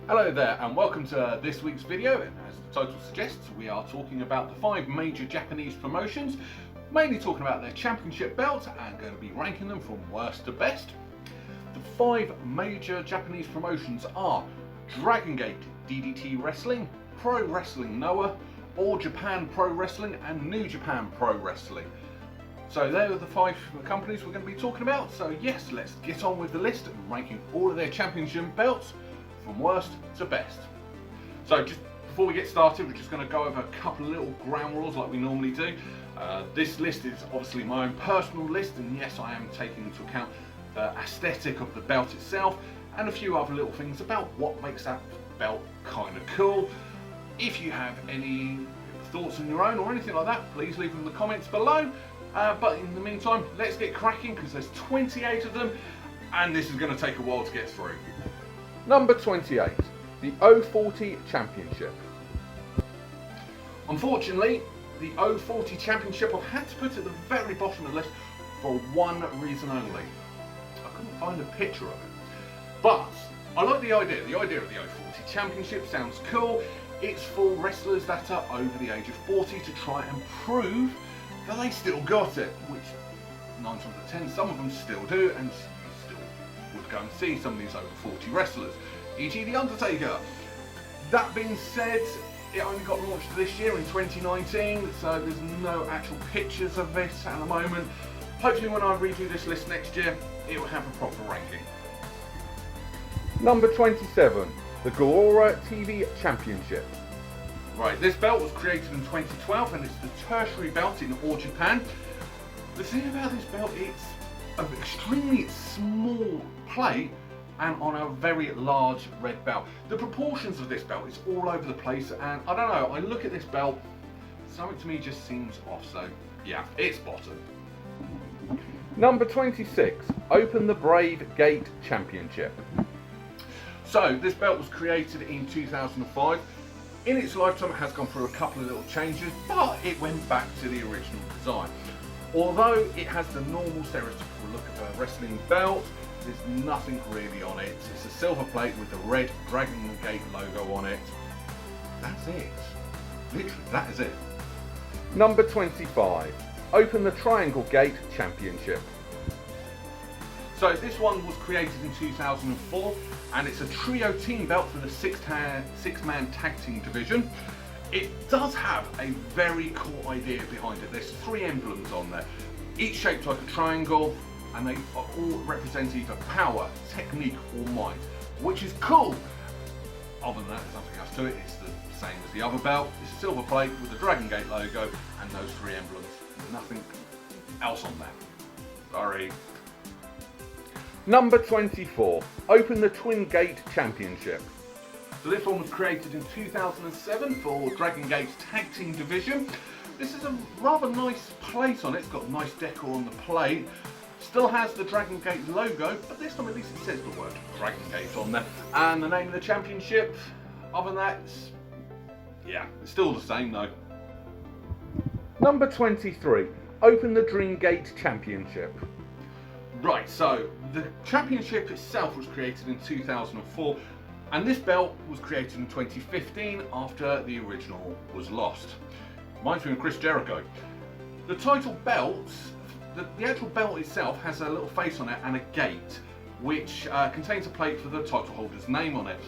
Hello there and welcome to this week's video, and as the title suggests, we are talking about the 5 major Japanese promotions, mainly talking about their championship belts and going to be ranking them from worst to best. The 5 major Japanese promotions are Dragon Gate DDT Wrestling, Pro-Wrestling Noah, All Japan Pro-Wrestling and New Japan Pro-Wrestling. So there are the 5 companies we're going to be talking about, so yes, let's get on with the list and ranking all of their championship belts from worst to best. So just before we get started, we're just going to go over a couple of little ground rules like we normally do. This list is obviously my own personal list, and yes, I am taking into account the aesthetic of the belt itself and a few other little things about what makes that belt kind of cool. If you have any thoughts on your own or anything like that, please leave them in the comments below. But in the meantime, let's get cracking because there's 28 of them and this is going to take a while to get through. Number 28, the 040 Championship. Unfortunately, the 040 Championship I've had to put at the very bottom of the list for one reason only. I couldn't find a picture of it. But I like the idea. The idea of the 040 Championship sounds cool. It's for wrestlers that are over the age of 40 to try and prove that they still got it, which 9 times out of 10, some of them still do, and you still would go and see some of these over 40 wrestlers, e.g. The Undertaker. That being said, it only got launched this year in 2019, so there's no actual pictures of this at the moment. Hopefully when I redo this list next year, it will have a proper ranking. Number 27, the Gaora TV Championship. Right, this belt was created in 2012 and it's the tertiary belt in All Japan. The thing about this belt, it's an extremely small plate and on a very large red belt. The proportions of this belt is all over the place, and I don't know, I look at this belt, something to me just seems off, so yeah, it's bottom. Number 26, Open the Brave Gate Championship. So this belt was created in 2005. In its lifetime it has gone through a couple of little changes, but it went back to the original design. Although it has the normal stereotypical look of a wrestling belt, there's nothing really on it. It's a silver plate with the red Dragon Gate logo on it. That's it. Literally, that is it. Number 25. Open the Triangle Gate Championship. So this one was created in 2004 and it's a trio team belt for the 6-man tag team division. It does have a very cool idea behind it. There's 3 emblems on there, each shaped like a triangle, and they all represent either power, technique or might, which is cool. Other than that, there's nothing else to it. It's the same as the other belt. It's a silver plate with the Dragon Gate logo and those 3 emblems. Nothing else on there. Sorry. Number 24, Open the Twin Gate Championship. So this one was created in 2007 for Dragon Gate's Tag Team Division. This is a rather nice plate on it. It's got nice decor on the plate. Still has the Dragon Gate logo, but this time at least it says the word Dragon Gate on there. And the name of the championship, other than that, yeah, it's still the same though. Number 23, Open the Dream Gate Championship. Right, so the championship itself was created in 2004 and this belt was created in 2015 after the original was lost. Reminds me of Chris Jericho. The title belt, the actual belt itself has a little face on it and a gate which contains a plate for the title holder's name on it.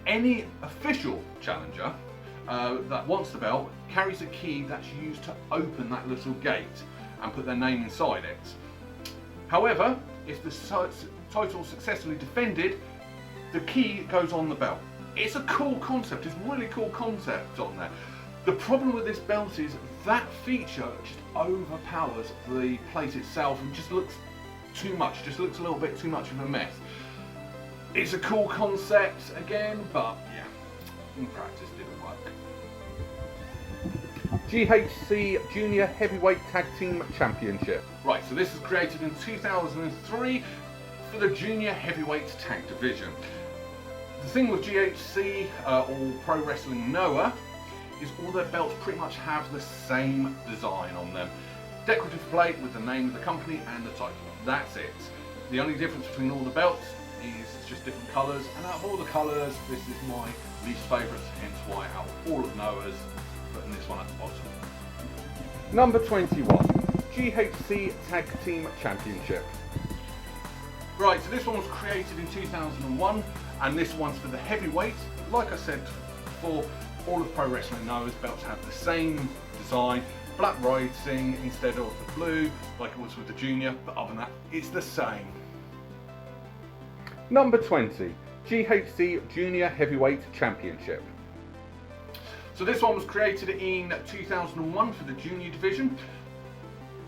Any official challenger that wants the belt carries a key that's used to open that little gate and put their name inside it. However, if the title is successfully defended, the key goes on the belt. It's a cool concept, it's a really cool concept on there. The problem with this belt is that feature just overpowers the plate itself and just looks too much, just looks a little bit too much of a mess. It's a cool concept again, but yeah, in practice didn't work. GHC Junior Heavyweight Tag Team Championship. Right, so this was created in 2003 for the Junior Heavyweight Tag Division. The thing with GHC or Pro-Wrestling Noah is all their belts pretty much have the same design on them. Decorative plate with the name of the company and the title. That's it. The only difference between all the belts is just different colours, and out of all the colours, this is my least favourite, hence why out of all of Noah's, putting this one at the bottom. Number 21, GHC Tag Team Championship. Right, so this one was created in 2001, and this one's for the heavyweight. Like I said before, all of Pro Wrestling Noah's belts have the same design, black racing instead of the blue, like it was with the junior, but other than that, it's the same. Number 20, GHC Junior Heavyweight Championship. So this one was created in 2001 for the junior division.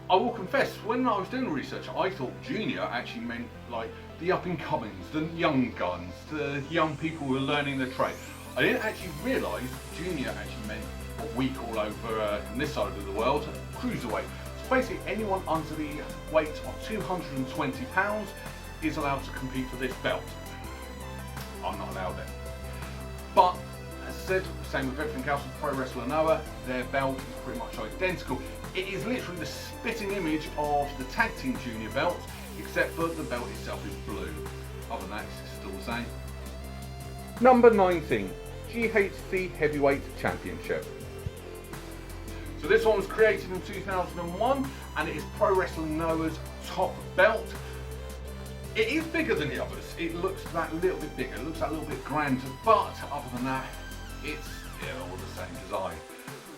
I will confess, when I was doing the research, I thought junior actually meant like the up and comings, the young guns, the young people who are learning the trade. I didn't actually realise junior actually meant what we call over in this side of the world, cruiserweight. So basically anyone under the weight of 220 pounds is allowed to compete for this belt. I'm not allowed it. But as I said, same with everything else with Pro Wrestler Noah, their belt is pretty much identical. It is literally the spitting image of the Tag Team Junior belt, except for the belt itself is blue. Other than that, it's still the same. Number 19, GHC Heavyweight Championship. So this one was created in 2001, and it is Pro Wrestling Noah's top belt. It is bigger than the others. It looks that little bit bigger, it looks that little bit grander, but other than that, it's all the same design.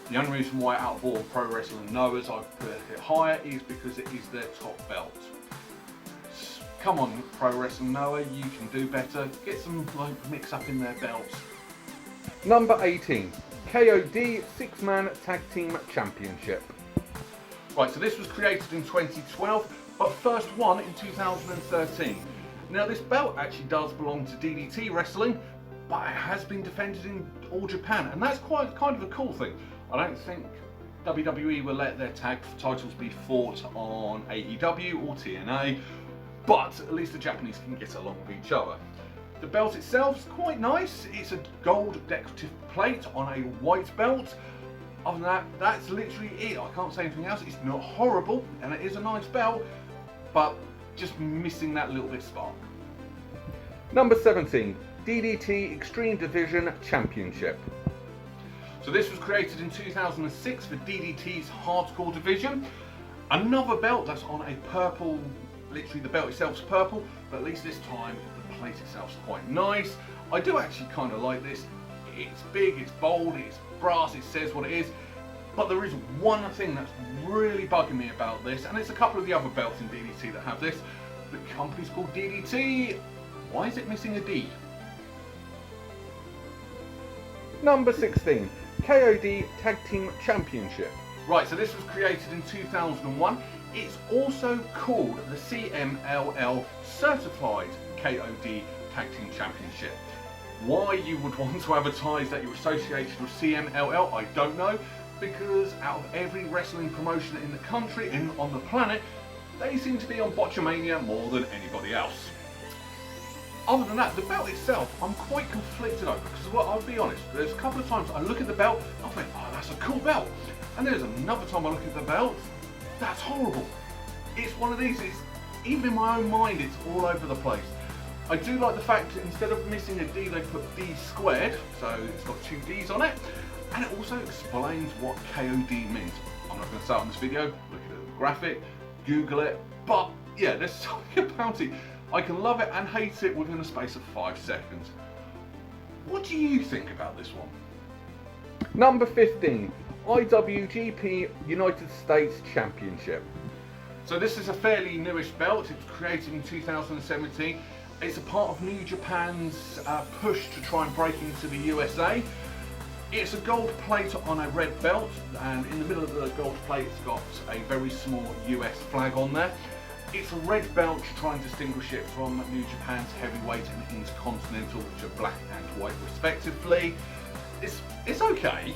The only reason why out of all Pro Wrestling Noah's I've put it higher is because it is their top belt. Come on, Pro Wrestling Noah, you can do better. Get some mix up in their belts. Number 18, KOD 6-Man Tag Team Championship. Right, so this was created in 2012, but first won in 2013. Now this belt actually does belong to DDT Wrestling, but it has been defended in All Japan, and that's quite kind of a cool thing. I don't think WWE will let their tag titles be fought on AEW or TNA, but at least the Japanese can get along with each other. The belt itself is quite nice. It's a gold decorative plate on a white belt. Other than that, that's literally it. I can't say anything else. It's not horrible, and it is a nice belt, but just missing that little bit spark. Number 17, DDT Extreme Division Championship. So this was created in 2006 for DDT's Hardcore division. Another belt that's on a purple, literally the belt itself's purple, but at least this time the plate itself's quite nice. I do actually kind of like this. It's big, it's bold, it's brass, it says what it is. But there is one thing that's really bugging me about this, and it's a couple of the other belts in DDT that have this. The company's called DDT. Why is it missing a D? Number 16, KOD Tag Team Championship. Right, so this was created in 2001. It's also called the CMLL Certified KOD Tag Team Championship. Why you would want to advertise that you're associated with CMLL, I don't know, because out of every wrestling promotion in the country and on the planet, they seem to be on Botchamania more than anybody else. Other than that, the belt itself, I'm quite conflicted over, because I'll be honest, there's a couple of times I look at the belt, I think, oh, that's a cool belt. And there's another time I look at the belt, that's horrible. It's one of these, even in my own mind, it's all over the place. I do like the fact that instead of missing a D, they put D squared, so it's got 2 Ds on it. And it also explains what KOD means. I'm not going to say it on this video, look at the graphic, Google it, but yeah, there's something about it. I can love it and hate it within a space of 5 seconds. What do you think about this one? Number 15, IWGP United States Championship. So this is a fairly newish belt. It was created in 2017. It's a part of New Japan's push to try and break into the USA. It's a gold plate on a red belt, and in the middle of the gold plate it's got a very small US flag on there. It's a red belt to try and distinguish it from New Japan's Heavyweight and Intercontinental, which are black and white respectively. It's okay,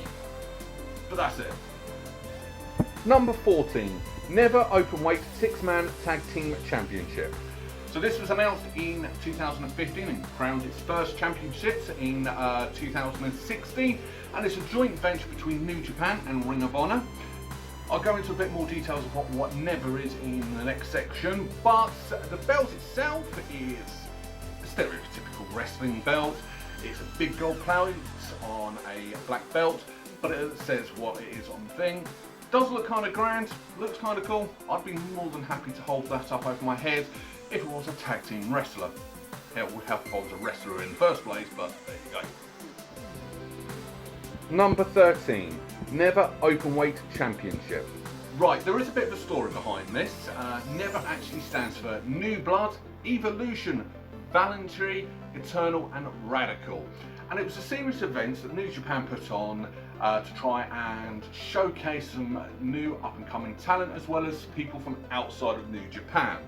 but that's it. Number 14, Never Openweight 6-Man Tag Team Championship. So this was announced in 2015 and crowned its first championships in 2016, and it's a joint venture between New Japan and Ring of Honor. I'll go into a bit more details of what Never is in the next section, but the belt itself is stereotypical wrestling belt. It's a big gold plate on a black belt, but it says what it is on the thing. Does look kind of grand, looks kind of cool. I'd be more than happy to hold that up over my head if it was a tag team wrestler. Hell, we have if I was a wrestler in the first place, but there you go. Number 13, Never Openweight Championship. Right, there is a bit of a story behind this. Never actually stands for New Blood, Evolution, Voluntary, Eternal and Radical. And it was a series of events that New Japan put on to try and showcase some new up-and-coming talent as well as people from outside of New Japan.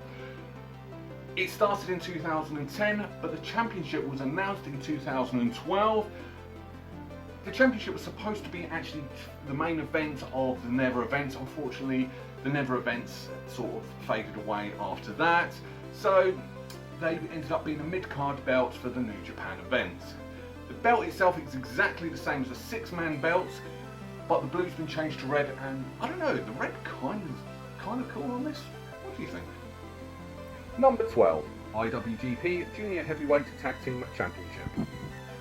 It started in 2010, but the championship was announced in 2012. The championship was supposed to be actually the main event of the Never events. Unfortunately, the Never events sort of faded away after that. So they ended up being a mid-card belt for the New Japan events. The belt itself is exactly the same as a 6-man belt, but the blue's been changed to red, and I don't know, the red kind of cool on this. What do you think? Number 12, IWGP Junior Heavyweight Tag Team Championship.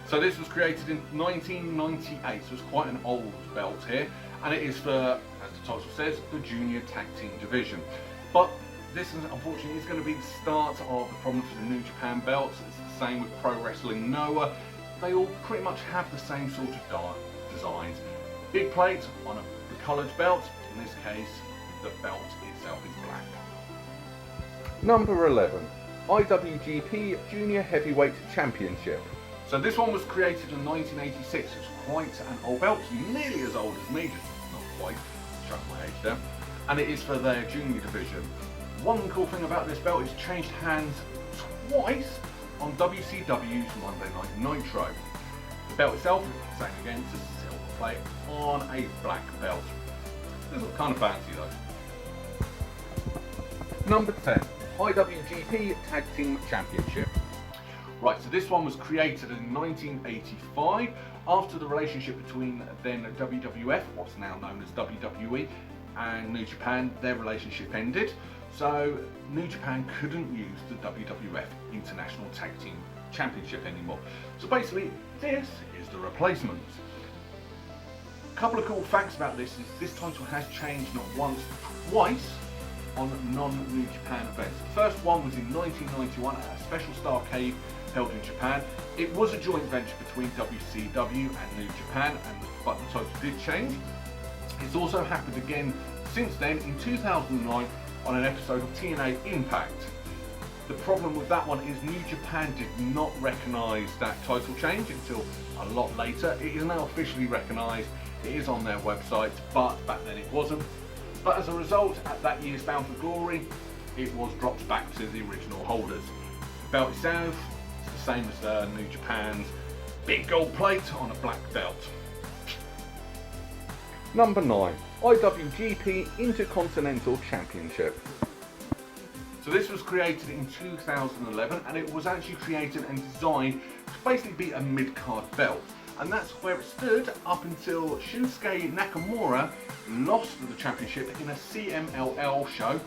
So this was created in 1998, so it's quite an old belt here, and it is for, as the title says, the Junior Tag Team Division. But this is unfortunately going to be the start of the problem for the New Japan belts. It's the same with Pro Wrestling Noah. They all pretty much have the same sort of designs. Big plate on a coloured belt. In this case, the belt itself is black. Number 11, IWGP Junior Heavyweight Championship. So this one was created in 1986. It's quite an old belt, nearly as old as me, just not quite. Chuck my age there. And it is for their junior division. One cool thing about this belt is it changed hands twice on WCW's Monday Night Nitro. The belt itself is the same again, it's a silver plate on a black belt. This looks kind of fancy though. Number 10, IWGP Tag Team Championship. Right, so this one was created in 1985 after the relationship between then WWF, what's now known as WWE, and New Japan, their relationship ended. So New Japan couldn't use the WWF International Tag Team Championship anymore. So basically, this is the replacement. A couple of cool facts about this is this title has changed not once, but twice on non-New Japan events. The first one was in 1991 at a special Starrcade held in Japan. It was a joint venture between WCW and New Japan, but the title did change. It's also happened again since then in 2009 on an episode of TNA Impact. The problem with that one is New Japan did not recognise that title change until a lot later. It is now officially recognised, it is on their website, but back then it wasn't. But as a result, at that year's Bound for Glory, it was dropped back to the original holders. The belt itself is the same as New Japan's big gold plate on a black belt. Number 9, IWGP Intercontinental Championship. So this was created in 2011, and it was actually created and designed to basically be a mid-card belt. And that's where it stood up until Shinsuke Nakamura lost the championship in a CMLL show.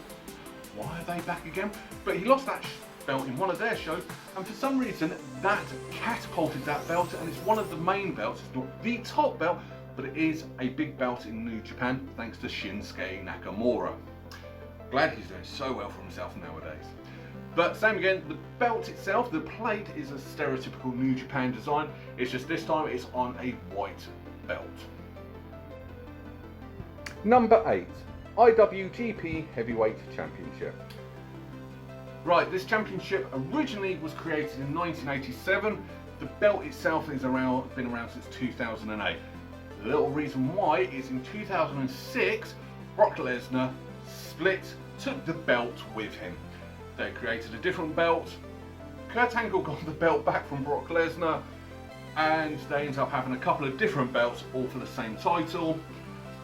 Why are they back again? But he lost that belt in one of their shows, and for some reason that catapulted that belt, and it's one of the main belts. It's not the top belt, but it is a big belt in New Japan thanks to Shinsuke Nakamura. Glad he's doing so well for himself nowadays. But same again, the belt itself, the plate is a stereotypical New Japan design. It's just this time it's on a white belt. Number 8, IWGP Heavyweight Championship. Right, this championship originally was created in 1987. The belt itself is been around since 2008. The little reason why is in 2006, Brock Lesnar took the belt with him. They created a different belt. Kurt Angle got the belt back from Brock Lesnar, and they ended up having a couple of different belts all for the same title,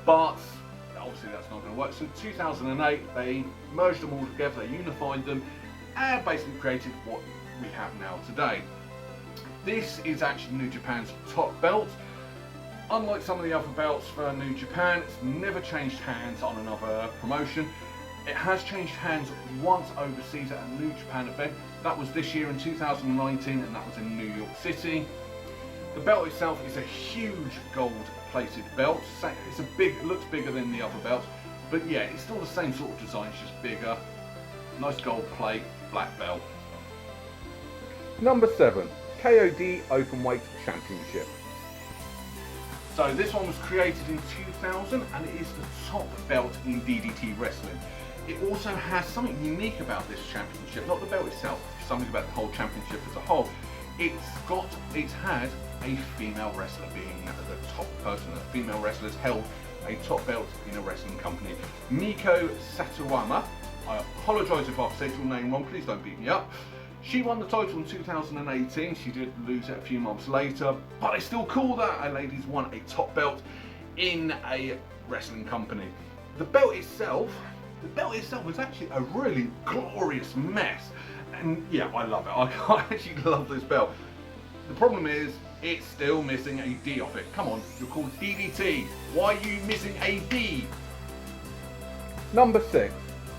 but obviously that's not going to work. So in 2008 they merged them all together, they unified them, and basically created what we have now today. This is actually New Japan's top belt. Unlike some of the other belts for New Japan, it's never changed hands on another promotion. It has changed hands once overseas at a New Japan event. That was this year in 2019, and that was in New York City. The belt itself is a huge gold-plated belt. It looks bigger than the other belts, but yeah, it's still the same sort of design, it's just bigger. Nice gold plate, black belt. Number 7, KOD Openweight Championship. So this one was created in 2000, and it is the top belt in DDT wrestling. It also has something unique about this championship, not the belt itself, something about the whole championship as a whole. It's had a female wrestler being the top person. A female wrestler's held a top belt in a wrestling company. Miko Satowama, I apologise if I've said your name wrong, please don't beat me up. She won the title in 2018, she did lose it a few months later, but it's still cool that a lady's won a top belt in a wrestling company. The belt itself is actually a really glorious mess. And yeah, I love it. I actually love this belt. The problem is, it's still missing a D off it. Come on, you're called DDT. Why are you missing a D? Number 6,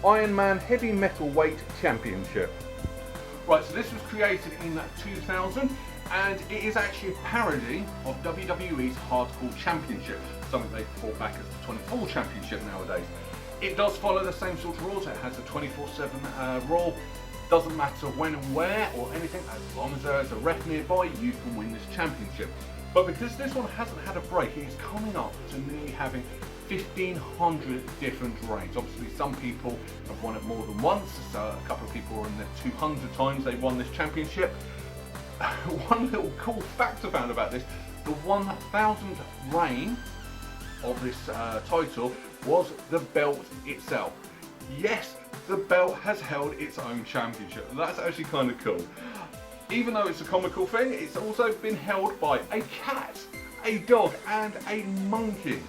Ironman Heavymetalweight Championship. Right, so this was created in 2000, and it is actually a parody of WWE's Hardcore Championship, something they brought back as the 24 Championship nowadays. It does follow the same sort of rules. It has a 24/7 rule. Doesn't matter when and where or anything, as long as there's a ref nearby, you can win this championship. But because this one hasn't had a break, it is coming up to nearly having 1,500 different reigns. Obviously, some people have won it more than once, so a couple of people are in their 200 times they've won this championship. One little cool fact I found about this, the 1,000th reign of this title was the belt itself. Yes, the belt has held its own championship. That's actually kind of cool. Even though it's a comical thing, it's also been held by a cat, a dog, and a monkey.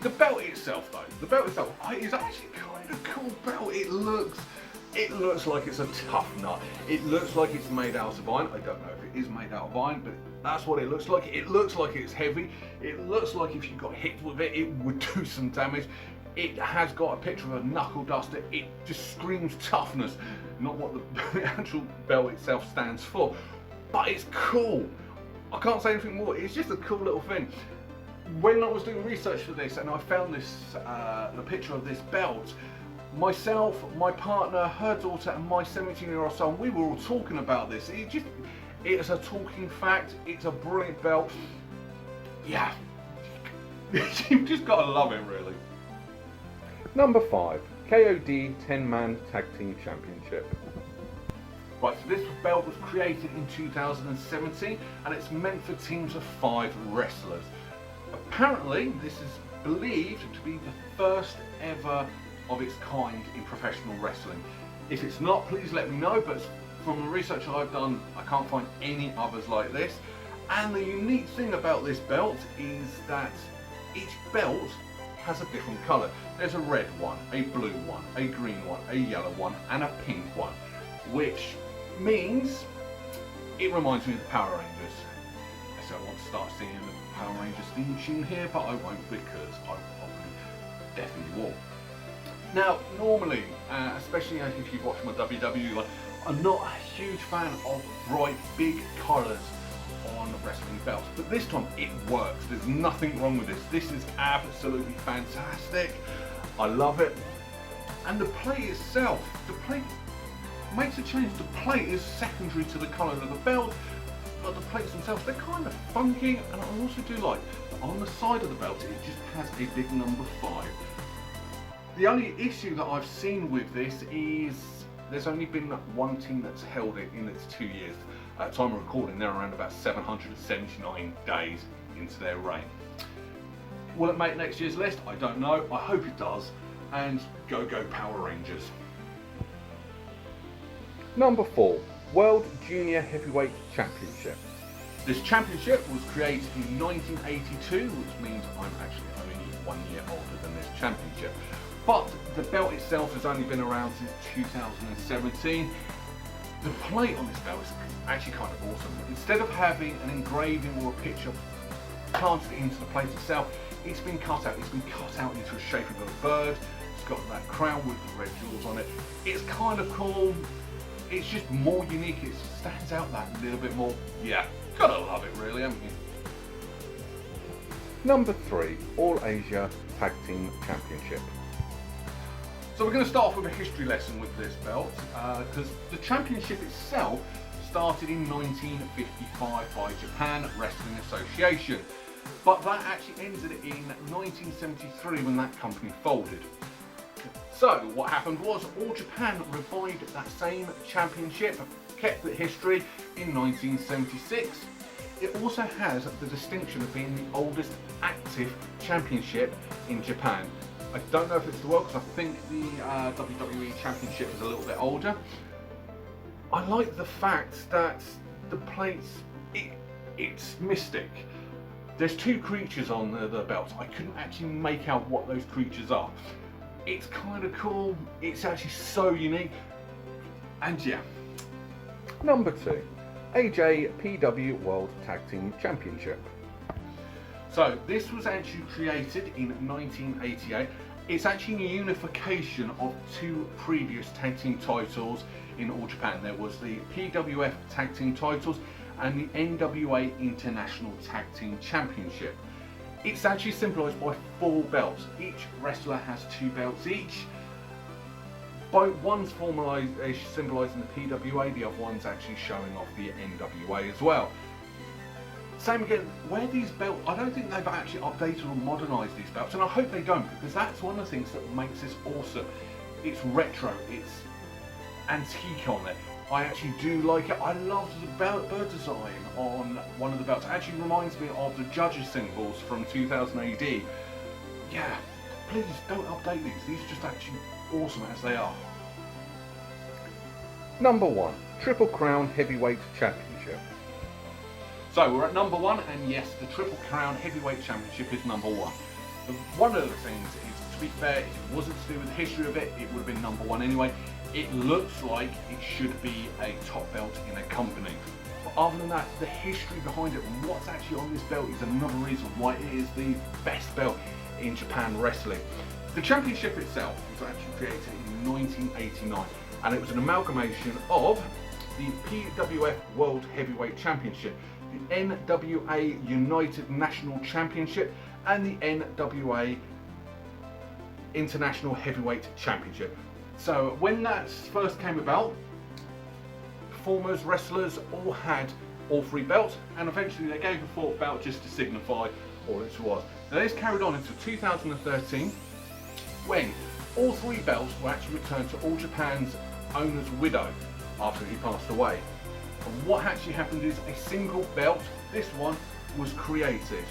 The belt itself is actually kind of cool belt. It looks like it's a tough nut. It looks like it's made out of iron. I don't know if it is made out of iron, but that's what it looks like. It looks like it's heavy. It looks like if you got hit with it, it would do some damage. It has got a picture of a knuckle duster. It just screams toughness, not what the actual belt itself stands for. But it's cool. I can't say anything more. It's just a cool little thing. When I was doing research for this and I found this, the picture of this belt, myself, my partner, her daughter and my 17-year-old son, we were all talking about this. It's a talking fact. It's a brilliant belt. Yeah, you've just got to love it, really. Number 5, KOD 10-Man Tag Team Championship. Right, so this belt was created in 2017 and it's meant for teams of 5 wrestlers. Apparently, this is believed to be the first ever of its kind in professional wrestling. If it's not, please let me know, but from the research I've done, I can't find any others like this. And the unique thing about this belt is that each belt has a different colour. There's a red one, a blue one, a green one, a yellow one, and a pink one, which means it reminds me of the Power Rangers. So I want to start singing the Power Rangers theme tune here, but I won't because I probably definitely will. Now, normally, especially if you've watched my WWE, I'm not a huge fan of bright, big colours on wrestling belts, but this time it works. There's nothing wrong with this. This is absolutely fantastic. I love it. And the plate itself, the plate makes a change. The plate is secondary to the colour of the belt, but the plates themselves, they're kind of funky, and I also do like that on the side of the belt it just has a big number 5. The only issue that I've seen with this is there's only been one team that's held it in its 2 years. At time of recording, they're around about 779 days into their reign. Will it make next year's list? I don't know. I hope it does. And go Power Rangers. Number 4, World Junior Heavyweight Championship. This championship was created in 1982, which means I'm actually only 1 year older than this championship. But the belt itself has only been around since 2017. The plate on this belt is actually kind of awesome. Instead of having an engraving or a picture planted into the plate itself, it's been cut out. It's been cut out into a shape of a bird. It's got that crown with the red jewels on it. It's kind of cool. It's just more unique. It stands out that little bit more. Yeah, gotta love it really, haven't you? Number 3, All Asia Tag Team Championship. So we're going to start off with a history lesson with this belt, because the championship itself started in 1955 by Japan Wrestling Association, but that actually ended in 1973 when that company folded. So what happened was All Japan revived that same championship, kept the history in 1976. It also has the distinction of being the oldest active championship in Japan. I don't know if it's the world, because I think the WWE Championship is a little bit older. I like the fact that the plates, it's mystic. There's 2 creatures on the belt. I couldn't actually make out what those creatures are. It's kind of cool. It's actually so unique. And yeah. Number 2, AJPW World Tag Team Championship. So this was actually created in 1988. It's actually a unification of 2 previous tag team titles in All Japan. There was the PWF tag team titles and the NWA International Tag Team Championship. It's actually symbolised by 4 belts. Each wrestler has 2 belts each. One's symbolising the PWA, the other one's actually showing off the NWA as well. Same again, where these belts, I don't think they've actually updated or modernised these belts, and I hope they don't, because that's one of the things that makes this awesome. It's retro, it's antique on it. I actually do like it. I love the bird design on one of the belts. It actually reminds me of the judges' symbols from 2000 AD. Yeah, please don't update these. These are just actually awesome as they are. Number 1, Triple Crown Heavyweight Championship. So we're at number 1, and yes, the Triple Crown Heavyweight Championship is number 1. One of the things is, to be fair, if it wasn't to do with the history of it, it would have been number 1 anyway. It looks like it should be a top belt in a company. But other than that, the history behind it and what's actually on this belt is another reason why it is the best belt in Japan wrestling. The championship itself was actually created in 1989, and it was an amalgamation of the PWF World Heavyweight Championship, the NWA United National Championship, and the NWA International Heavyweight Championship. So when that first came about, performers, wrestlers all had all 3 belts, and eventually they gave a 4th belt just to signify all it was. Now this carried on until 2013, when all 3 belts were actually returned to All Japan's owner's widow after he passed away. And what actually happened is a single belt, this one, was created.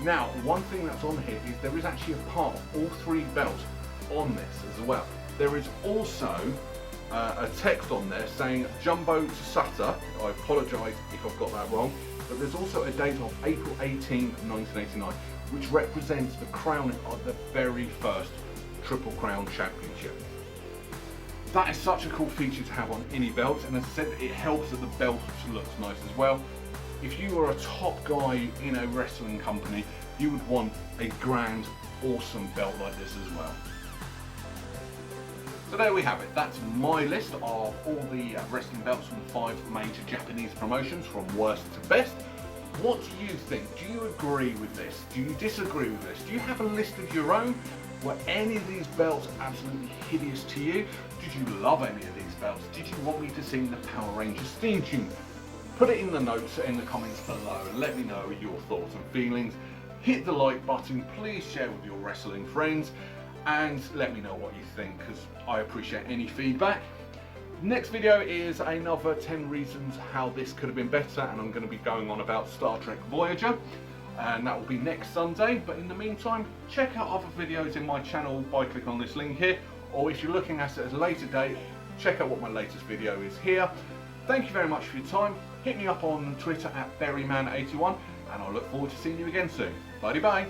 Now, one thing that's on here is there is actually a part of all 3 belts on this as well. There is also a text on there saying Jumbo Tsuta. I apologise if I've got that wrong, but there's also a date of April 18, 1989, which represents the crowning of the very first Triple Crown Championship. That is such a cool feature to have on any belt, and as I said, it helps that the belt looks nice as well. If you were a top guy in a wrestling company, you would want a grand, awesome belt like this as well. So there we have it. That's my list of all the wrestling belts from the 5 major Japanese promotions, from worst to best. What do you think? Do you agree with this? Do you disagree with this? Do you have a list of your own? Were any of these belts absolutely hideous to you? Did you love any of these belts? Did you want me to sing the Power Rangers theme tune? Put it in the notes in the comments below and let me know your thoughts and feelings. Hit the like button, please share with your wrestling friends, and let me know what you think, because I appreciate any feedback. Next video is another 10 reasons how this could have been better, and I'm going to be going on about Star Trek Voyager, and that will be next Sunday. But in the meantime, check out other videos in my channel by clicking on this link here, or if you're looking at it at a later date, check out what my latest video is here. Thank you very much for your time. Hit me up on Twitter at Berryman81, and I look forward to seeing you again soon. Bye bye.